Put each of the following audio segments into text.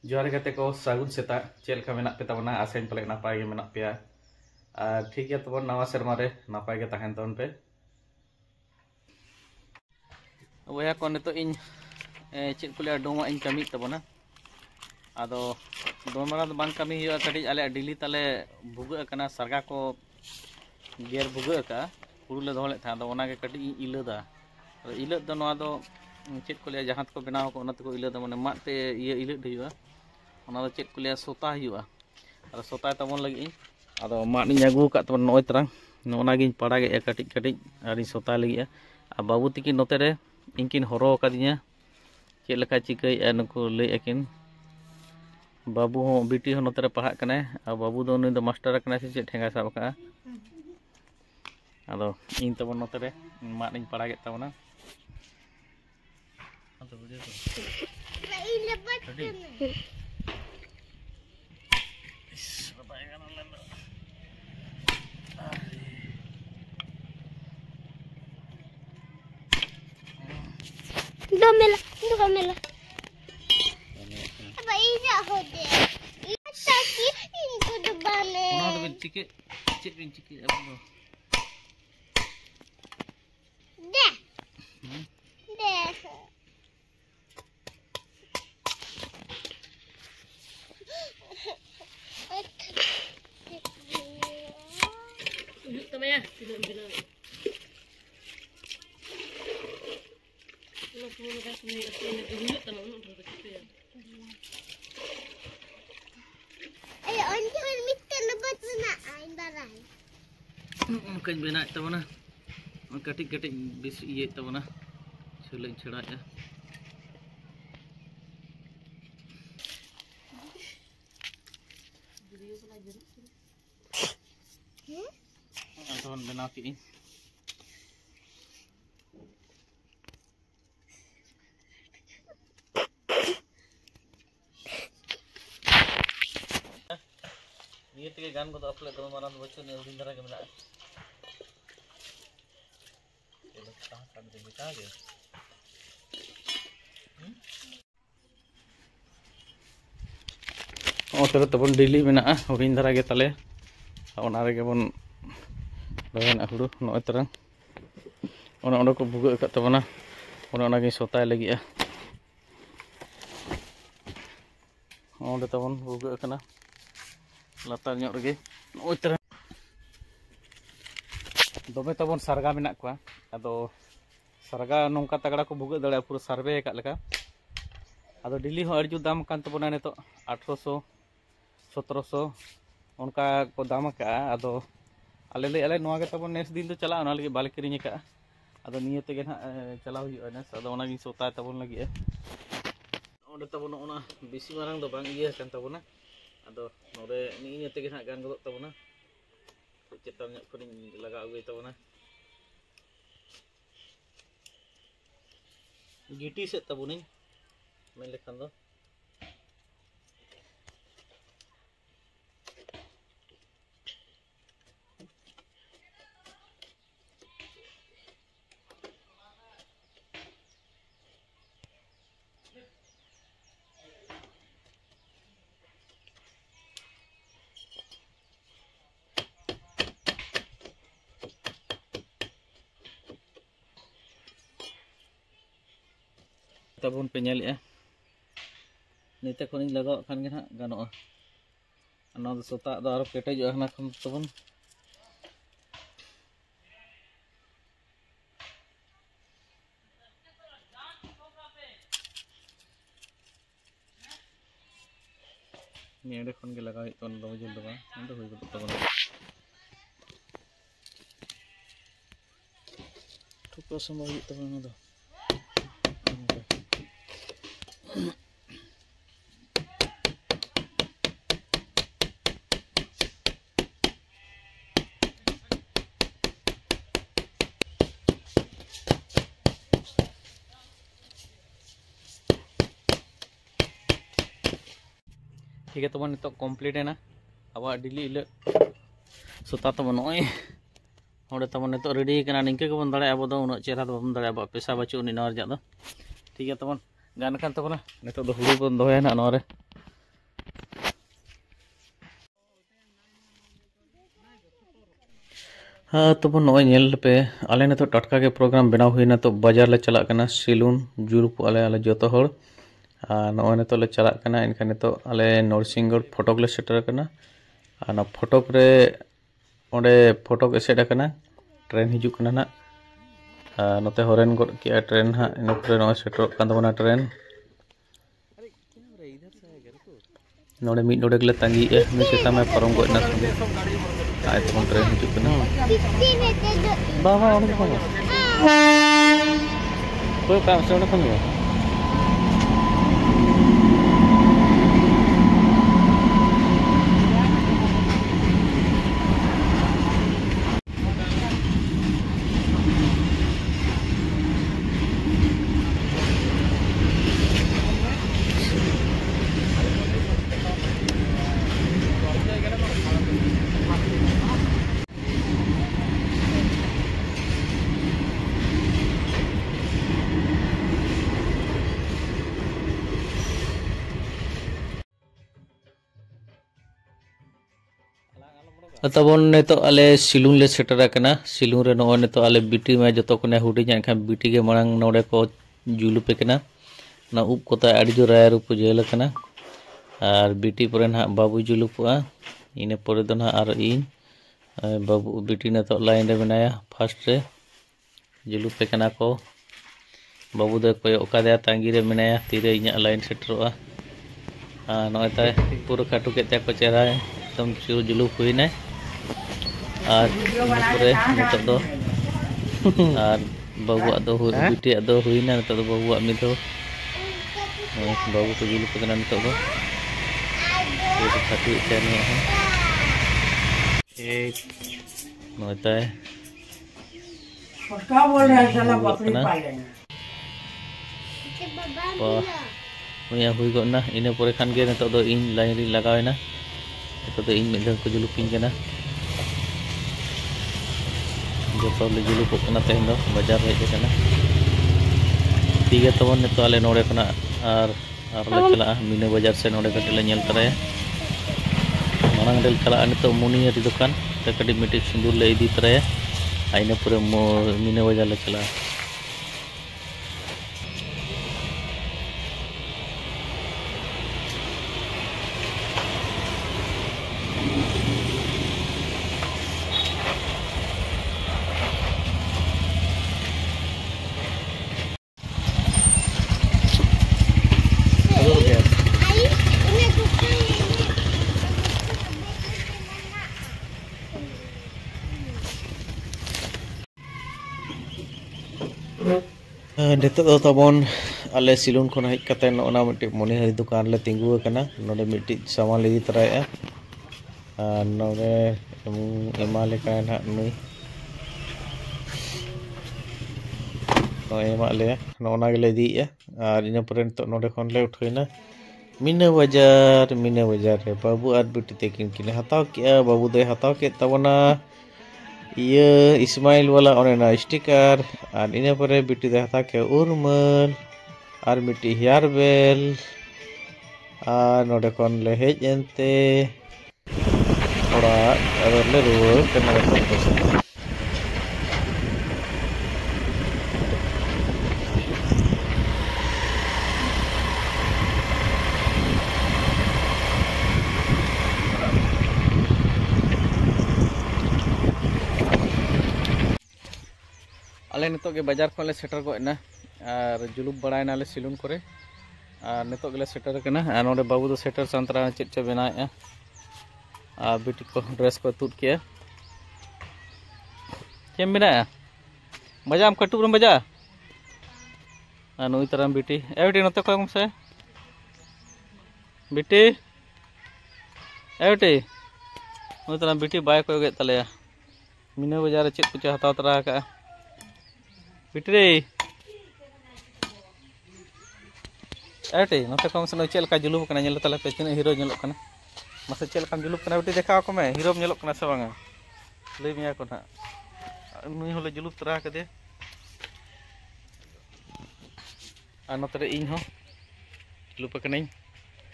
जोहार गाते को सागुन सेता चेल का मेना पे तबना आसेन पले नापाय गे मेना पेया और ठीक है तबन नवा सेरमा रे नापाय गे ताहेन तबन पे वया को नितो इन चेल को ले डोमा इन कमी तबना आदो दोमरा दो बांग कमी हुआ कटी आले डिली ताले भुगा कना सरगा को गेर भुगा का हुड़ू ले दोले था दो ओना गे कटी इलदा इलद दो नवा दो चेक को ले जहां को बनाव को उनत को इलद मने मात ते ये इलद हुआ ओना दो चेक को ले सोता हुआ और सोता तबन लगी आदो मात नि अगु का तबन नय तरंग नोना गिन पड़ा गे कटी कटी आरी सोता लगी आ बाबू तिकी नोते रे इनकिन हरो कदिया चेक लका चिकई नुको ले अकिन बाबू हो बिटी हो नोते रे पढ़ा कने आ बाबू दो उनी दो मास्टर कने से चेक ठेंगा साब का आदो इन तबन नोते रे मात नि पड़ा गे तबना तो बुझे तो Domela. Apa ini aku deh? Tapi ini kudu bane. Mana tu bincike, bincike apa tu? Deh. Tamaya, tidak bilang. Kalau kamu nak sini, nak dulu tanam untuk kita ya. Ayo, orang minta lebat mana? Ain barang. Kan bina tahu na, katik bis iye tahu na, selain cerai ya. Tuan bina kini. Ini tiga gan ko apple do maran bochu ne udin dara ke mena ele ka kan de bita ge terus tabon daily mena udin dara ge tale ona re ge bon doyan hudu no terang ona ko buga ka tabona ona ge sotai lagi ya onda tabon buga kana latar nyok rege oi terang dobe tabon sarga menak kwa ado sarga nongka tagड़ा को भुगा दड़ा पूरा सर्वे का लेका ado Delhi हो अर्जु दाम कान तबना ने तो 1800 1700 उनका को दाम का ado ale नोआ के तबन नेक्स्ट दिन तो चला ना लगे बाल किरिኝ का ado निये ते ना चला हुई नेस ado ओना गिन सोता तबन लगी ओंडे तबन ओना बेसी मारंग दो बांग इया kan तबना ado nore ni te gena gan godok tabona cetan nyak kuning laga agu tabona giti set tabuni main lekhan do tabon penyel ya nite kuning lagaw kan gena gano ana do sota do aro kete jo hana kham tabon ni ade khon ge lagai ton do jul do ba ando hoy go tabon to sama yu tabon do ठीक है तबन नितो complete है ना अब डिली इले सोता तबन नय ओडे तबन नितो रेडी कना निंके को बन दाड़े अब दो उन चेहरा दो बन दाड़े अब पैसा बचु उनी नर जा दो ठीक है तबन गान खान तबन नितो दो हुड़ू बन दोया ना नरे हाँ तो नॉय नेल पे आले ने तो टटका के प्रोग्राम बनाव हुईना तो बाजार ले चला कना सिलून जुरुप आले जोतो हर नॉय ने तो ले चला कना इनका ने तो आले नरसिंहगढ़ फोटोक ले सेटर कना ना फोटोक रे ओंडे फोटोक एसेड कना ट्रेन हिजुक कना ना नोते हरेन गड के ट्रेन हा इन पर नॉय सेटर कान दबना ट्रेन नोडे मिड नोडे गले तांगी ए नु सेता में परम गड ना संगे आय तो ट्रेन हिजुक कना बाबा ओंडे को कोई काम से ओंडे को तबन ने तो आले सिलून ले सेटर कना सिलून रे नो ने तो आले बीटी में जतो कोने हुडी जान खान बीटी के मांग नोडे को जुलू पे कना ना उप कोता आडी जो राय रूप जेल कना और बीटी पर ना बाबू जुलू पुआ इने पर दो ना आर इन बाबू बीटी ने तो लाइन रे बनाया फर्स्ट रे जुलू पे कना को बाबू दे कोय ओका दे तांगी रे बनाया तीरे इnya लाइन सेटरवा नोय ताय पूरा खाटू के त्या को चेहरा एकदम चिर जुलू हुईना और नितो दो और बाबुआ दो बीटिया दो हुईना नितो दो बाबुआ मिद दो बाबू को जुलू पकना नितो दो ये तो खाटू चैन है एक नोताय क्या बोल रहा है साला बकरी पाल लेना या हुई गना इने परे खान गे नितो दो इन लाइन री लगावेना नितो दो इन मिद को जुलू पिन कना जो तो ले जुलू पकना तेन दो बाजार हेज कना ठीक है तबन नितो आले नोडे कना और ले चला मीना बाजार से नोडे कटे ले नेल तराया मांग डेल चला नितो मुनियारी दुकान ते कटी मिटी सिंदूर ले इदी तराया आइने पूरे मीना बाजार ले चला नितो तबन आले सिलून खन हज कते नोना मिट्टी मणिहारी दुकान ले तिंगु कना नोडे मिट्टी सामान ले तराया नोडे एमा लेका ना नुई नो एमा ले नोना गेले दिया और इन पर नितो नोडे खन ले उठइना मीना बाजार रे बाबू और बिटी तेकिन किने हताव के बाबू दे हताव के तबना ये इस्माइल वाला ओनेना स्टिकर और इन पर बिटी दे हता के उर्मल और मिट्टी हेयर बेल और नोडे कोन ले हेज एनते थोड़ा अगर ले रुआ करना करते आले नितो के बाजार को ले सेटर गना और जुलूप बड़ायना ले सिलून करे और नितो के ले सेटर कना और नोडे बाबू दो सेटर संतरा चेक चे बनाए और बेटी को ड्रेस को तुद के केम बनाया बजा हम कटुब बजा और नुई तरह बेटी ए बेटी नते को से बेटी ए बेटी नुई तरह बेटी बाय को गे तलेया मीना बाजार चेक कुछ हताव तरा का बिटरे एटे नते कम से चेल का जुलूप कना नेल तले पे तिना हीरो नेलो कना मसे चेल का जुलूप कना बेटी देखा को में हीरो नेलो कना से बांगा लई मिया को ना नुई होले जुलूप तरा कदे आ नतरे इन हो जुलूप कनाई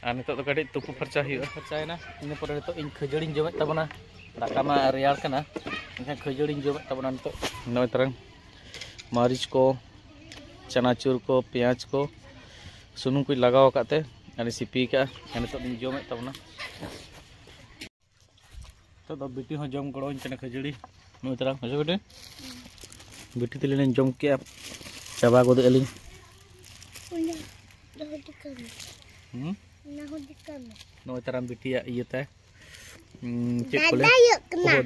आ नितो तो कडी तुपु फरचा हियो फरचायना इन पर नितो इन खजड़ी जमे तबना दाका मा रेयार कना एनखान खजड़ी जमेद तबना नितो नय तरंग मारिच को चनाचुर को पेंयाज को सुनुम को लगाव काते अनि सिपी का नितो जमेद तबना तो बिटी हो जम गड़ो कना खजड़ी नय तरंग हजो बेटे बिटी तिले जम के चाबा गोद एलिंग नय तरंग बिटिया इयते चेक कोले ओ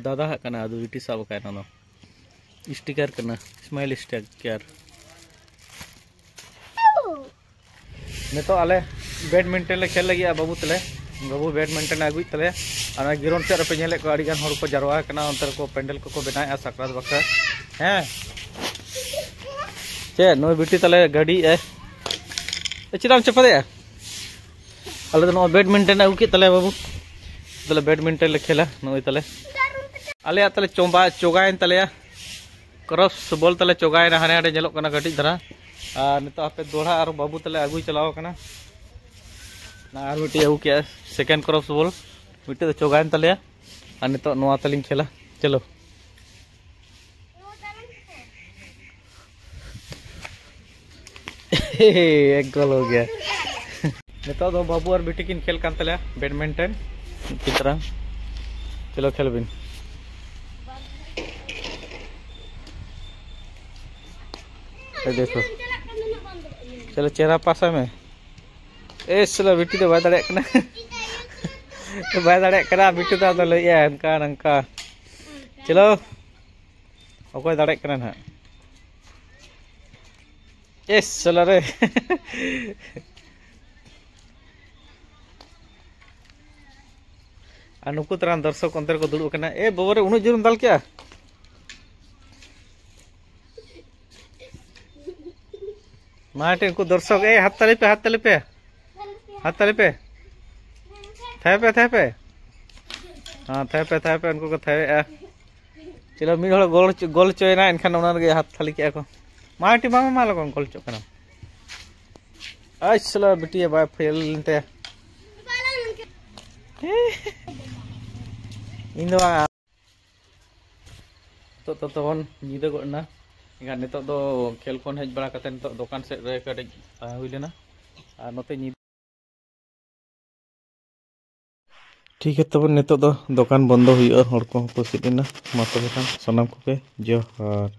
दादा कना अदु बिटी साब कायना नो स्टिकर कना स्माइल स्टिकर नितो आले बैडमिंटन ले खेल लगी बाबू तले बाबू बैडमिंटन आगुई तले अना गिरोन से पे नेले को आड़ी गान हर को जरवा कना अंतर को पेंडल को बनाया सकरात बक्का हैं चे नो बिटी तले गाड़ी ए चिराम चपदे अले नो बैडमिंटन आगु के तले बाबू तले बैडमिंटन ले खेला नो तले आले तले चोंबा चोगायन तले क्रॉस बॉल तले चोगायना हाने हाडे जेलो कना गटी धरा नितो आपे दोड़ा और बाबू तले आगुई चलाव कना ना आर बिटी आगु के सेकंड क्रॉस बॉल बिटी तो चोगायन तले और नितो नोआ तलिंग खेला चलो एक गोल हो गया नितो दो बाबू और बिटी किन खेल कान तले बैडमिंटन की तरह चलो खेल बिन देखो चलो चेहरा पासा में ए चलो बिटी तो बाय दाड़े कना बिटी तो लइया अनका नंका चलो ओकोय दाड़े कना ना एस चलो रे नुकु तरह दर्शक अंतर को दुड़ू कना ए बाबा रे उनु जोर दाल क्या माटे को दर्शक ए हाथ ताली पे थे पे हां थे पे उनको को थे चलो मिड हड़ गोल चोयना एनखान ओना गे हाथ थाली के को माटी मामा मा लगन गोल चो कना आज चलो बिटिया बा फेल ते इन दो तो तोन निदा गोना इनका नितो दो खेल कोन हेज बड़ा कते नितो दुकान से रे कटे हुई लेना और नते ठीक है तब नितो दो दुकान बंद हुई और हड़ को सिटिना मा तबे सनाम को के जोहार।